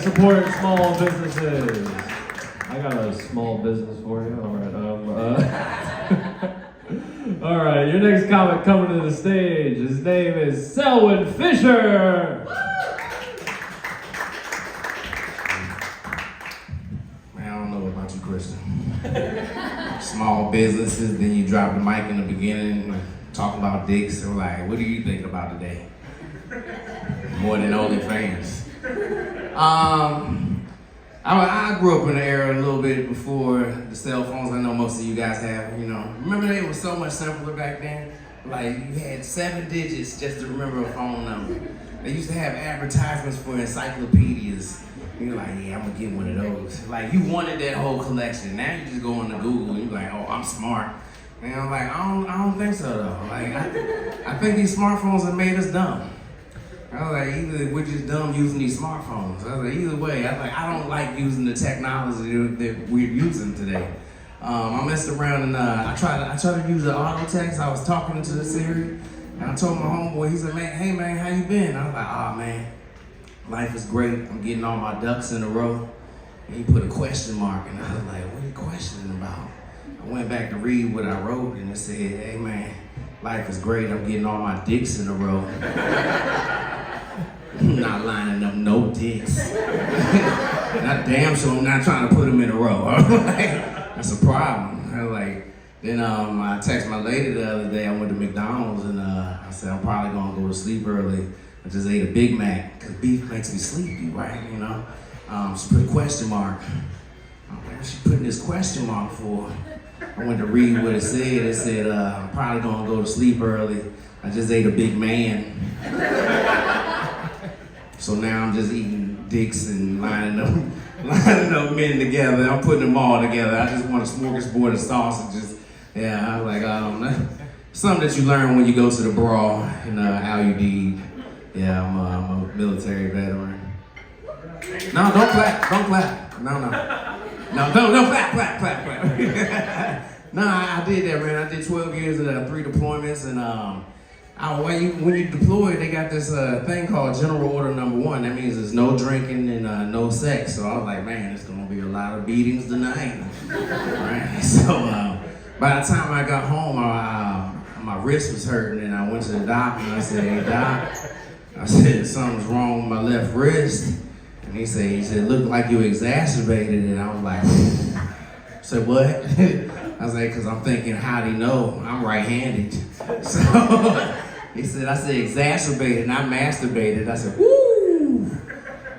Support small businesses. I got a small business for you. All right. All right. Your next comic coming to the stage. His name is Selwyn Fisher. Man, I don't know about you, Christian. Small businesses, then you drop the mic in the beginning, talk about dicks. They're like, what do you think about today? More than OnlyFans. I grew up in the era a little bit before the cell phones. I know most of you guys have, you know. Remember they were so much simpler back then? Like you had 7 digits just to remember a phone number. They used to have advertisements for encyclopedias. You're like, yeah, I'm gonna get one of those. Like you wanted that whole collection. Now you just go into Google and you're like, oh, I'm smart. And I'm like, I don't think so though. Like I think these smartphones have made us dumb. I was like, either we're just dumb using these smartphones. I was like, either way, I don't like using the technology that we're using today. I messed around and I tried to use the auto text. I was talking to the Siri, and I told my homeboy, he said, man, hey man, how you been? I was like, oh man, life is great. I'm getting all my ducks in a row. And he put a question mark, and I was like, what are you questioning about? I went back to read what I wrote, and it said, hey man, life is great. I'm getting all my dicks in a row. Not lining up no dicks. Not damn sure I'm not trying to put them in a row. That's a problem. Then I texted my lady the other day. I went to McDonald's and I said I'm probably gonna go to sleep early. I just ate a Big Mac because beef makes me sleepy, right? You know. She put a question mark. I'm like, what's she putting this question mark for? I went to read what it said. It said I'm probably gonna go to sleep early. I just ate a big man. So now I'm just eating dicks and lining up men together. I'm putting them all together. I just want a smorgasbord of sausages. Yeah, I was like, something that you learn when you go to the brawl in Al-Udeid. Yeah, I'm a military veteran. No, don't clap. No, don't clap. No, I did that, man. I did 12 years of 3 deployments, and when you deploy, they got this thing called General Order Number 1. That means there's no drinking and no sex. So I was like, man, it's gonna be a lot of beatings tonight. Right? So by the time I got home, my wrist was hurting, and I went to the doctor and I said, hey doc, I said something's wrong with my left wrist. And he said, looked like you exacerbated it. I was like, I said, what? I was like, because I'm thinking, how'd he know? I'm right-handed. So he said, I said exacerbated, not masturbated. I said, woo!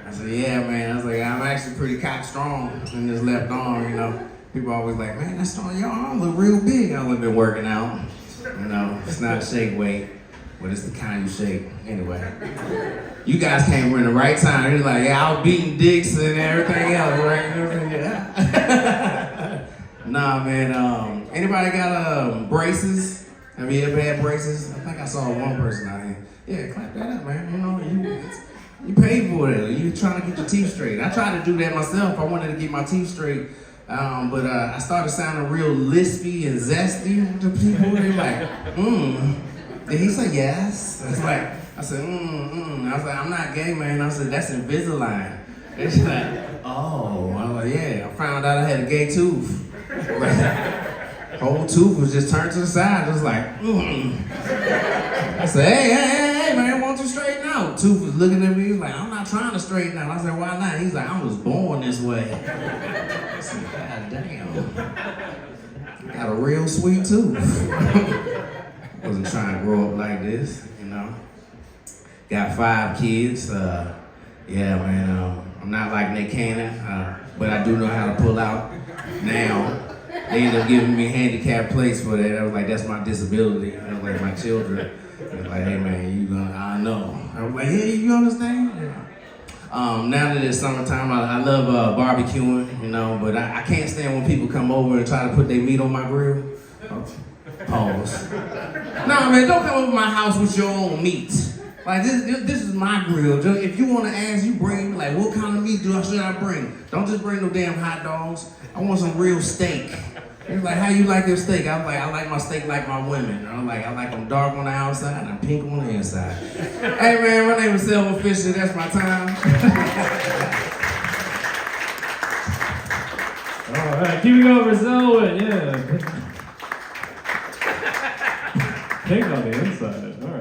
I said, yeah, man. I was like, I'm actually pretty cock strong in this left arm, you know. People always like, man, that's strong. Your arm look real big. I've been working out. You know, it's not shake weight, but it's the kind you shake. Anyway, you guys came in the right time. You're like, yeah, I was beating dicks and everything else, right? Yeah. Nah, man. Anybody got braces? Have you ever had braces? I think I saw one person out here. Yeah, clap that up, man. You know, you paid for it. You trying to get your teeth straight. I tried to do that myself. I wanted to get my teeth straight, but I started sounding real lispy and zesty to people. They're like, Did he say yes? I said, I was like, I'm not gay, man. I said, that's Invisalign. They're like, oh. I was like, yeah. I found out I had a gay tooth. Whole tooth was just turned to the side, just like, I said, hey, man, won't you straighten out? Tooth was looking at me, he was like, I'm not trying to straighten out. I said, why not? He's like, I was born this way. I said, God damn. Got a real sweet tooth. Wasn't trying to grow up like this, you know. Got 5 kids. Yeah, man, I'm not like Nick Cannon, but I do know how to pull out now. They ended up giving me handicap plates for that. I was like, that's my disability. I was like, my children. I was like, hey man, I know. I was like, hey, you understand? Yeah. Now that it's summertime, I love barbecuing, you know, but I can't stand when people come over and try to put their meat on my grill. Pause. Nah, man, don't come over my house with your own meat. Like, this is my grill. If you want to ask, you bring, like, what kind of meat should I bring? Don't just bring no damn hot dogs. I want some real steak. He's like, how you like your steak? I'm like, I like my steak like my women. I like them dark on the outside and pink on the inside. Hey man, my name is Selwyn Fisher. That's my time. All right, keep it going for Selwyn. Yeah. Pink on the inside. All right.